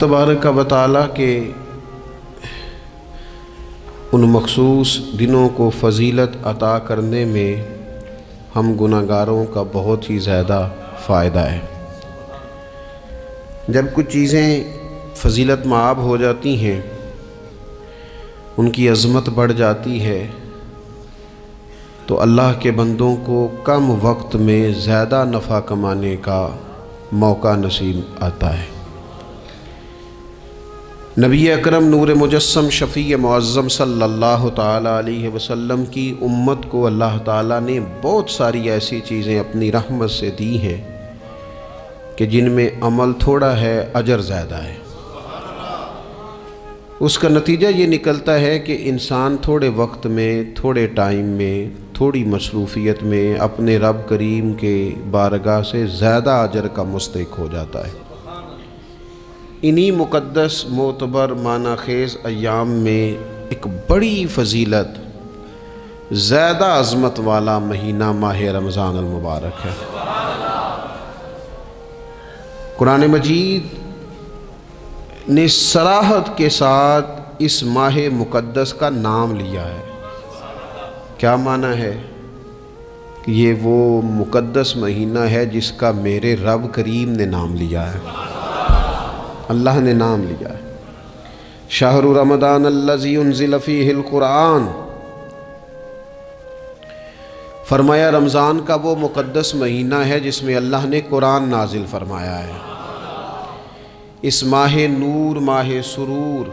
تبارک و تعالیٰ کے ان مخصوص دنوں کو فضیلت عطا کرنے میں ہم گناہگاروں کا بہت ہی زیادہ فائدہ ہے۔ جب کچھ چیزیں فضیلت مآب ہو جاتی ہیں، ان کی عظمت بڑھ جاتی ہے، تو اللہ کے بندوں کو کم وقت میں زیادہ نفع کمانے کا موقع نصیب آتا ہے۔ نبی اکرم نور مجسم شفیع معظم صلی اللہ تعالیٰ علیہ وسلم کی امت کو اللہ تعالیٰ نے بہت ساری ایسی چیزیں اپنی رحمت سے دی ہیں کہ جن میں عمل تھوڑا ہے، اجر زیادہ ہے۔ اس کا نتیجہ یہ نکلتا ہے کہ انسان تھوڑے وقت میں، تھوڑے ٹائم میں، تھوڑی مصروفیت میں اپنے رب کریم کے بارگاہ سے زیادہ اجر کا مستحق ہو جاتا ہے۔ انہی مقدس معتبر معنی خیز ایام میں ایک بڑی فضیلت، زیادہ عظمت والا مہینہ ماہ رمضان المبارک ہے۔ قرآن مجید نے صراحت کے ساتھ اس ماہ مقدس کا نام لیا ہے۔ کیا معنی ہے؟ کہ یہ وہ مقدس مہینہ ہے جس کا میرے رب کریم نے نام لیا ہے، اللہ نے نام لیا ہے۔ شہر رمضان الذی انزل فیہ القرآن، فرمایا رمضان کا وہ مقدس مہینہ ہے جس میں اللہ نے قرآن نازل فرمایا ہے۔ اس ماہ نور، ماہ سرور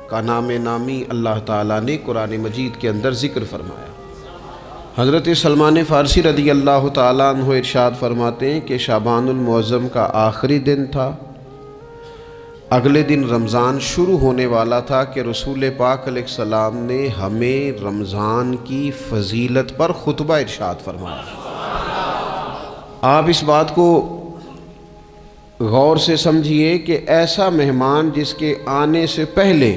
کا نام نامی اللہ تعالیٰ نے قرآن مجید کے اندر ذکر فرمایا۔ حضرت سلمان فارسی رضی اللہ تعالیٰ عنہ ارشاد فرماتے ہیں کہ شعبان المعظم کا آخری دن تھا، اگلے دن رمضان شروع ہونے والا تھا کہ رسول پاک علیہ السلام نے ہمیں رمضان کی فضیلت پر خطبہ ارشاد فرمایا۔ آپ اس بات کو غور سے سمجھیے کہ ایسا مہمان جس کے آنے سے پہلے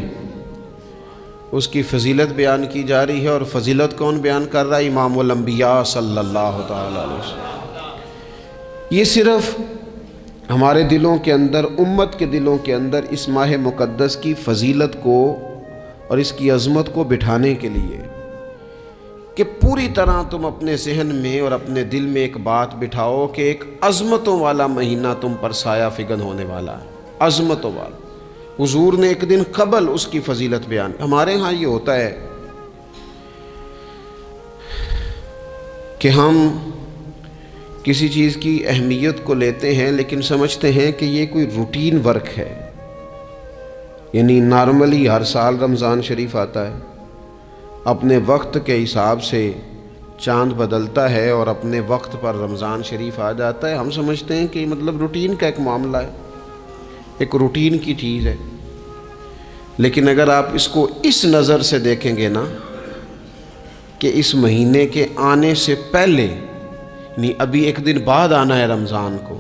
اس کی فضیلت بیان کی جا رہی ہے، اور فضیلت کون بیان کر رہا ہے؟ امام الانبیاء صلی اللہ تعالیٰ علیہ وسلم۔ یہ صرف ہمارے دلوں کے اندر، امت کے دلوں کے اندر اس ماہ مقدس کی فضیلت کو اور اس کی عظمت کو بٹھانے کے لیے کہ پوری طرح تم اپنے ذہن میں اور اپنے دل میں ایک بات بٹھاؤ کہ ایک عظمتوں والا مہینہ تم پر سایہ فگن ہونے والا ہے، عظمتوں والا۔ حضور نے ایک دن قبل اس کی فضیلت بیان۔ ہمارے ہاں یہ ہوتا ہے کہ ہم کسی چیز کی اہمیت کو لیتے ہیں لیکن سمجھتے ہیں کہ یہ کوئی روٹین ورک ہے، یعنی نارملی ہر سال رمضان شریف آتا ہے، اپنے وقت کے حساب سے چاند بدلتا ہے اور اپنے وقت پر رمضان شریف آ جاتا ہے۔ ہم سمجھتے ہیں کہ مطلب روٹین کا ایک معاملہ ہے، ایک روٹین کی چیز ہے۔ لیکن اگر آپ اس کو اس نظر سے دیکھیں گے نا کہ اس مہینے کے آنے سے پہلے، یعنی ابھی ایک دن بعد آنا ہے رمضان کو،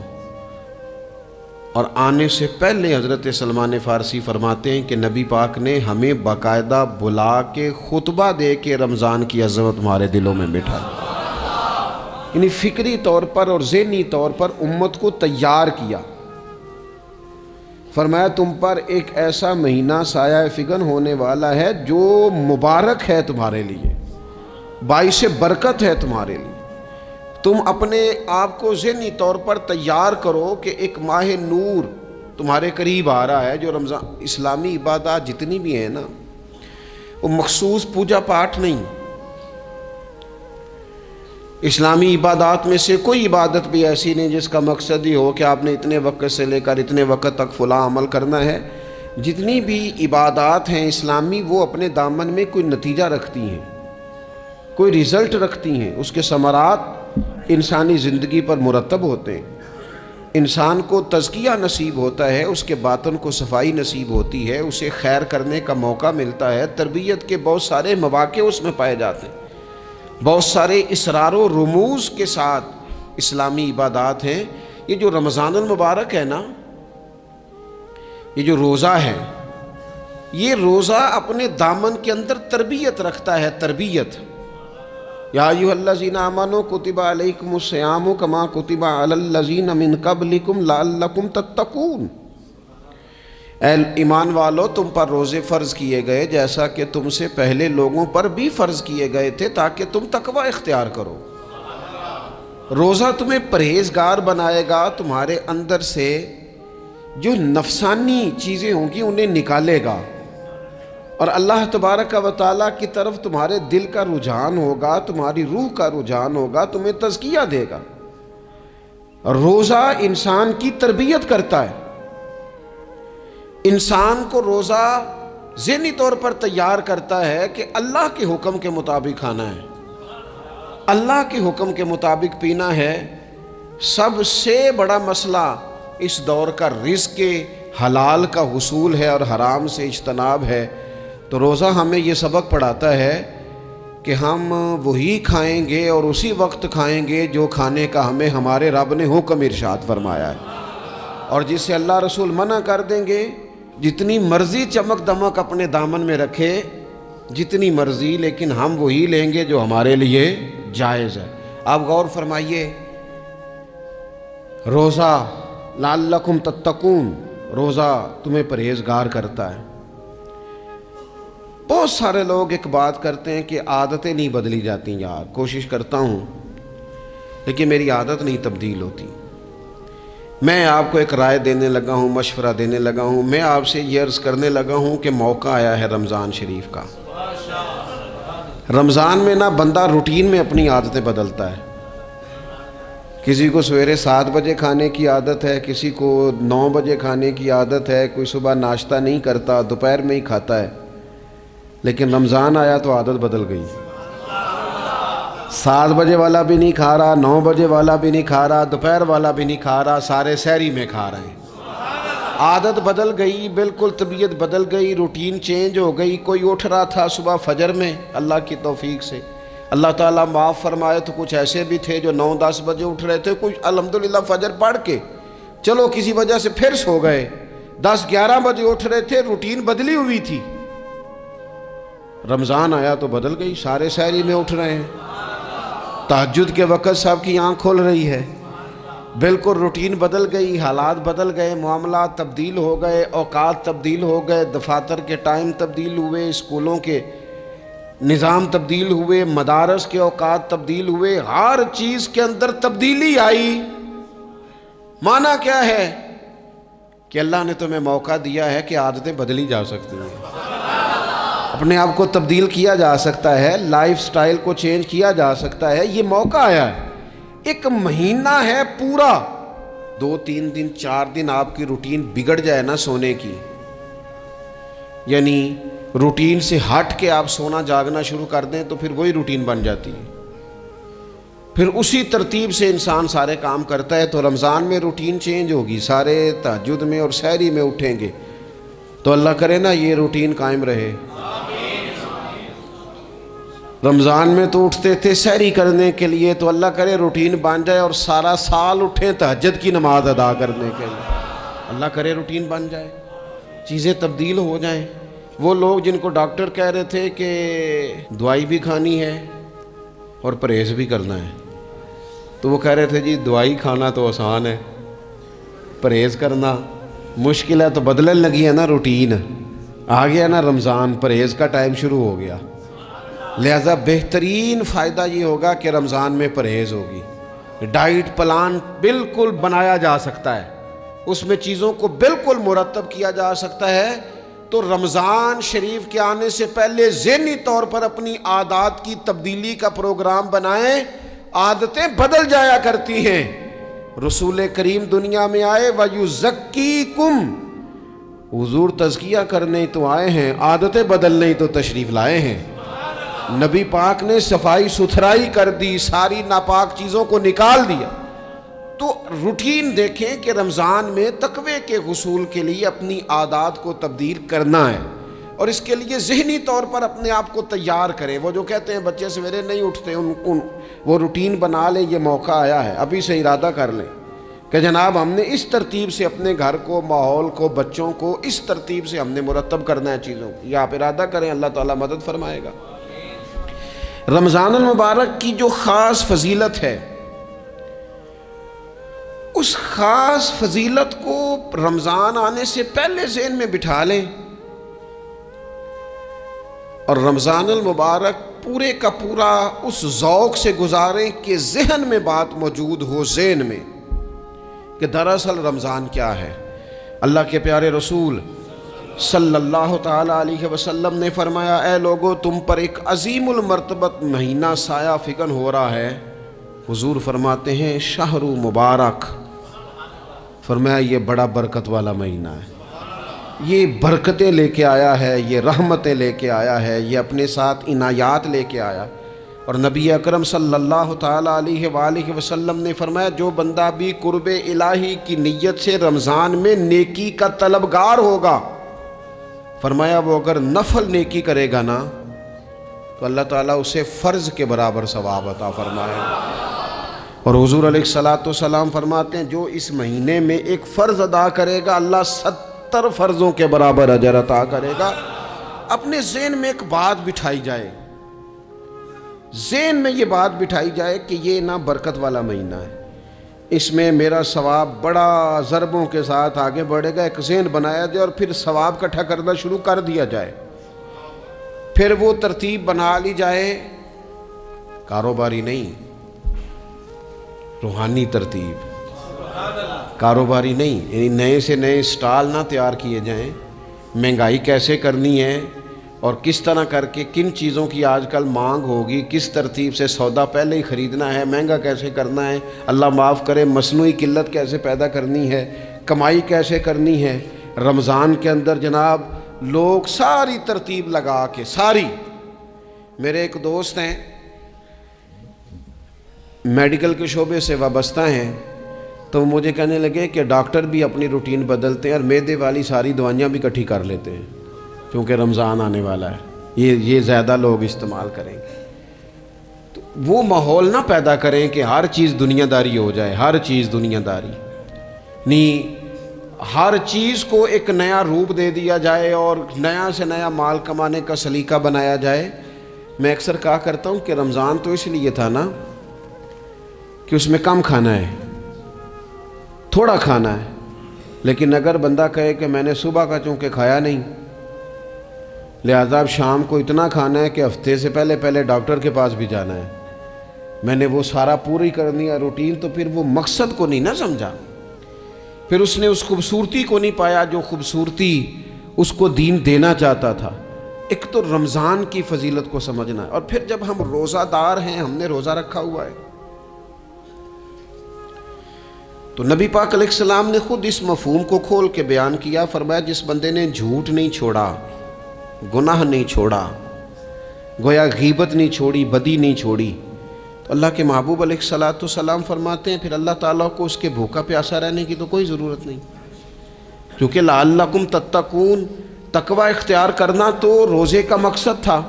اور آنے سے پہلے حضرت سلمان فارسی فرماتے ہیں کہ نبی پاک نے ہمیں باقاعدہ بلا کے خطبہ دے کے رمضان کی عظمت ہمارے دلوں میں بٹھا، یعنی فکری طور پر اور ذہنی طور پر امت کو تیار کیا۔ فرمایا تم پر ایک ایسا مہینہ سایہ فگن ہونے والا ہے جو مبارک ہے تمہارے لیے، باعث برکت ہے تمہارے لیے۔ تم اپنے آپ کو ذہنی طور پر تیار کرو کہ ایک ماہ نور تمہارے قریب آ رہا ہے۔ جو رمضان، اسلامی عبادات جتنی بھی ہیں نا، وہ مخصوص پوجا پاٹ نہیں۔ اسلامی عبادات میں سے کوئی عبادت بھی ایسی نہیں جس کا مقصد ہی ہو کہ آپ نے اتنے وقت سے لے کر اتنے وقت تک فلاں عمل کرنا ہے۔ جتنی بھی عبادات ہیں اسلامی، وہ اپنے دامن میں کوئی نتیجہ رکھتی ہیں، کوئی رزلٹ رکھتی ہیں، اس کے ثمرات انسانی زندگی پر مرتب ہوتے ہیں۔ انسان کو تزکیہ نصیب ہوتا ہے، اس کے باطن کو صفائی نصیب ہوتی ہے، اسے خیر کرنے کا موقع ملتا ہے، تربیت کے بہت سارے مواقع اس میں پائے جاتے ہیں، بہت سارے اسرار و رموز کے ساتھ اسلامی عبادات ہیں۔ یہ جو رمضان المبارک ہے نا، یہ جو روزہ ہے، یہ روزہ اپنے دامن کے اندر تربیت رکھتا ہے، تربیت۔ یا ایھا الذین آمنوا کتب علیکم الصیام کما کتب علی الذین من قبلکم لعلکم تتقون۔ اے ایمان والو تم پر روزے فرض کیے گئے جیسا کہ تم سے پہلے لوگوں پر بھی فرض کیے گئے تھے تاکہ تم تقوی اختیار کرو۔ روزہ تمہیں پرہیزگار بنائے گا، تمہارے اندر سے جو نفسانی چیزیں ہوں گی انہیں نکالے گا، اور اللہ تبارک و تعالیٰ کی طرف تمہارے دل کا رجحان ہوگا، تمہاری روح کا رجحان ہوگا، تمہیں تزکیہ دے گا۔ روزہ انسان کی تربیت کرتا ہے، انسان کو روزہ ذہنی طور پر تیار کرتا ہے کہ اللہ کے حکم کے مطابق کھانا ہے، اللہ کے حکم کے مطابق پینا ہے۔ سب سے بڑا مسئلہ اس دور کا رزق کے حلال کا حصول ہے اور حرام سے اجتناب ہے، تو روزہ ہمیں یہ سبق پڑھاتا ہے کہ ہم وہی کھائیں گے اور اسی وقت کھائیں گے جو کھانے کا ہمیں ہمارے رب نے حکم ارشاد فرمایا ہے، اور جس سے اللہ رسول منع کر دیں گے جتنی مرضی چمک دمک اپنے دامن میں رکھے، جتنی مرضی، لیکن ہم وہی لیں گے جو ہمارے لیے جائز ہے۔ آپ غور فرمائیے، روزہ لعلکم تتقون، روزہ تمہیں پرہیزگار کرتا ہے۔ بہت سارے لوگ ایک بات کرتے ہیں کہ عادتیں نہیں بدلی جاتی، یار کوشش کرتا ہوں لیکن میری عادت نہیں تبدیل ہوتی۔ میں آپ کو ایک رائے دینے لگا ہوں، مشورہ دینے لگا ہوں، میں آپ سے یہ عرض کرنے لگا ہوں کہ موقع آیا ہے رمضان شریف کا۔ رمضان میں نہ بندہ روٹین میں اپنی عادتیں بدلتا ہے، کسی کو سویرے 7 بجے کھانے کی عادت ہے، کسی کو 9 بجے کھانے کی عادت ہے، کوئی صبح ناشتہ نہیں کرتا، دوپہر میں ہی کھاتا ہے، لیکن رمضان آیا تو عادت بدل گئی۔ 7 بجے والا بھی نہیں کھا رہا، 9 بجے والا بھی نہیں کھا رہا، دوپہر والا بھی نہیں کھا رہا، سارے سحری میں کھا رہے ہیں۔ عادت بدل گئی، بالکل طبیعت بدل گئی، روٹین چینج ہو گئی۔ کوئی اٹھ رہا تھا صبح فجر میں، اللہ کی توفیق سے اللہ تعالیٰ معاف فرمائے تو کچھ ایسے بھی تھے جو 9-10 بجے اٹھ رہے تھے، کچھ الحمدللہ فجر پڑھ کے چلو کسی وجہ سے پھر سو گئے، 10-11 بجے اٹھ رہے تھے، روٹین بدلی ہوئی تھی۔ رمضان آیا تو بدل گئی، سارے سحری میں اٹھ رہے ہیں، تہجد کے وقت سب کی آنکھ کھل رہی ہے، بالکل روٹین بدل گئی، حالات بدل گئے، معاملات تبدیل ہو گئے، اوقات تبدیل ہو گئے، دفاتر کے ٹائم تبدیل ہوئے، اسکولوں کے نظام تبدیل ہوئے، مدارس کے اوقات تبدیل ہوئے، ہر چیز کے اندر تبدیلی آئی۔ معنی کیا ہے کہ اللہ نے تمہیں موقع دیا ہے کہ عادتیں بدلی جا سکتی ہیں، اپنے آپ کو تبدیل کیا جا سکتا ہے، لائف سٹائل کو چینج کیا جا سکتا ہے۔ یہ موقع آیا ہے، ایک مہینہ ہے پورا، 2-3 دن 4 دن آپ کی روٹین بگڑ جائے نا سونے کی، یعنی روٹین سے ہٹ کے آپ سونا جاگنا شروع کر دیں تو پھر وہی روٹین بن جاتی ہے، پھر اسی ترتیب سے انسان سارے کام کرتا ہے۔ تو رمضان میں روٹین چینج ہوگی، سارے تہجد میں اور سحری میں اٹھیں گے، تو اللہ کرے نا یہ روٹین قائم رہے۔ رمضان میں تو اٹھتے تھے سحری کرنے کے لیے، تو اللہ کرے روٹین بن جائے اور سارا سال اٹھیں تہجد کی نماز ادا کرنے کے لیے، اللہ کرے روٹین بن جائے، چیزیں تبدیل ہو جائیں۔ وہ لوگ جن کو ڈاکٹر کہہ رہے تھے کہ دوائی بھی کھانی ہے اور پرہیز بھی کرنا ہے، تو وہ کہہ رہے تھے جی دوائی کھانا تو آسان ہے، پرہیز کرنا مشکل ہے، تو بدلنے لگی ہے نا روٹین، آ گیا نا رمضان، پرہیز کا ٹائم شروع ہو گیا۔ لہذا بہترین فائدہ یہ ہوگا کہ رمضان میں پرہیز ہوگی، ڈائٹ پلان بالکل بنایا جا سکتا ہے، اس میں چیزوں کو بالکل مرتب کیا جا سکتا ہے۔ تو رمضان شریف کے آنے سے پہلے ذہنی طور پر اپنی عادات کی تبدیلی کا پروگرام بنائیں، عادتیں بدل جایا کرتی ہیں۔ رسول کریم دنیا میں آئے وَيُزَكِّيكُمْ، حضور تزکیہ کرنے تو آئے ہیں، عادتیں بدلنے تو تشریف لائے ہیں۔ نبی پاک نے صفائی ستھرائی کر دی، ساری ناپاک چیزوں کو نکال دیا۔ تو روٹین دیکھیں کہ رمضان میں تقوی کے حصول کے لیے اپنی عادات کو تبدیل کرنا ہے، اور اس کے لیے ذہنی طور پر اپنے آپ کو تیار کریں۔ وہ جو کہتے ہیں بچے سویرے نہیں اٹھتے، وہ روٹین بنا لیں، یہ موقع آیا ہے، ابھی سے ارادہ کر لیں کہ جناب ہم نے اس ترتیب سے اپنے گھر کو، ماحول کو، بچوں کو اس ترتیب سے ہم نے مرتب کرنا ہے چیزوں کو۔ یہ آپ ارادہ کریں، اللہ تعالیٰ مدد فرمائے گا۔ رمضان المبارک کی جو خاص فضیلت ہے، اس خاص فضیلت کو رمضان آنے سے پہلے ذہن میں بٹھا لیں اور رمضان المبارک پورے کا پورا اس ذوق سے گزاریں کہ ذہن میں بات موجود ہو، ذہن میں، کہ دراصل رمضان کیا ہے۔ اللہ کے پیارے رسول صلی اللہ تعالیٰ علیہ وسلم نے فرمایا، اے لوگو، تم پر ایک عظیم المرتبت مہینہ سایہ فکن ہو رہا ہے۔ حضور فرماتے ہیں شہر مبارک، فرمایا یہ بڑا برکت والا مہینہ ہے، یہ برکتیں لے کے آیا ہے، یہ رحمتیں لے کے آیا ہے، یہ اپنے ساتھ عنایات لے کے آیا۔ اور نبی اکرم صلی اللہ تعالیٰ علیہ وآلہ وسلم نے فرمایا، جو بندہ بھی قرب الہی کی نیت سے رمضان میں نیکی کا طلبگار ہوگا، فرمایا وہ اگر نفل نیکی کرے گا نا تو اللہ تعالیٰ اسے فرض کے برابر ثواب عطا فرمائے گا۔ اور حضور علیہ الصلوۃ والسلام فرماتے ہیں، جو اس مہینے میں ایک فرض ادا کرے گا، اللہ 70 فرضوں کے برابر اجر عطا کرے گا۔ اپنے ذہن میں ایک بات بٹھائی جائے، ذہن میں یہ بات بٹھائی جائے کہ یہ نا برکت والا مہینہ ہے، اس میں میرا ثواب بڑا ضربوں کے ساتھ آگے بڑھے گا۔ ایک ذہن بنایا جائے اور پھر ثواب اکٹھا کرنا شروع کر دیا جائے، پھر وہ ترتیب بنا لی جائے، کاروباری نہیں، روحانی ترتیب، کاروباری نہیں، یعنی نئے سے نئے سٹال نہ تیار کیے جائیں، مہنگائی کیسے کرنی ہے اور کس طرح کر کے کن چیزوں کی آج کل مانگ ہوگی، کس ترتیب سے سودا پہلے ہی خریدنا ہے، مہنگا کیسے کرنا ہے، اللہ معاف کرے مصنوعی قلت کیسے پیدا کرنی ہے، کمائی کیسے کرنی ہے۔ رمضان کے اندر جناب لوگ ساری ترتیب لگا کے، ساری، میرے ایک دوست ہیں میڈیکل کے شعبے سے وابستہ ہیں، تو مجھے کہنے لگے کہ ڈاکٹر بھی اپنی روٹین بدلتے ہیں اور معدے والی ساری دوائیاں بھی اکٹھی کر لیتے ہیں کیونکہ رمضان آنے والا ہے، یہ زیادہ لوگ استعمال کریں گے۔ تو وہ ماحول نہ پیدا کریں کہ ہر چیز دنیا داری ہو جائے، ہر چیز دنیا داری نہیں، ہر چیز کو ایک نیا روپ دے دیا جائے اور نیا سے نیا مال کمانے کا سلیقہ بنایا جائے۔ میں اکثر کہا کرتا ہوں کہ رمضان تو اس لیے تھا نا کہ اس میں کم کھانا ہے، تھوڑا کھانا ہے، لیکن اگر بندہ کہے کہ میں نے صبح کا چونکہ کھایا نہیں لہذا اب شام کو اتنا کھانا ہے کہ ہفتے سے پہلے ڈاکٹر کے پاس بھی جانا ہے، میں نے وہ سارا پوری کرنی ہے روٹین، تو پھر وہ مقصد کو نہیں نہ سمجھا، پھر اس نے اس خوبصورتی کو نہیں پایا جو خوبصورتی اس کو دین دینا چاہتا تھا۔ ایک تو رمضان کی فضیلت کو سمجھنا ہے، اور پھر جب ہم روزہ دار ہیں، ہم نے روزہ رکھا ہوا ہے، تو نبی پاک علیہ السلام نے خود اس مفہوم کو کھول کے بیان کیا، فرمایا جس بندے نے جھوٹ نہیں چھوڑا، گناہ نہیں چھوڑا، گویا غیبت نہیں چھوڑی، بدی نہیں چھوڑی، تو اللہ کے محبوب علیہ الصلوۃ والسلام فرماتے ہیں پھر اللہ تعالیٰ کو اس کے بھوکا پیاسا رہنے کی تو کوئی ضرورت نہیں، کیونکہ لعلکم تتقون، تقوی اختیار کرنا تو روزے کا مقصد تھا۔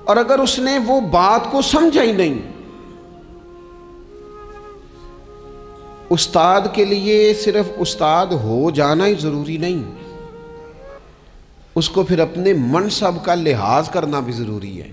اور اگر اس نے وہ بات کو سمجھا ہی نہیں، استاد کے لیے صرف استاد ہو جانا ہی ضروری نہیں، اس کو پھر اپنے منصب کا لحاظ کرنا بھی ضروری ہے۔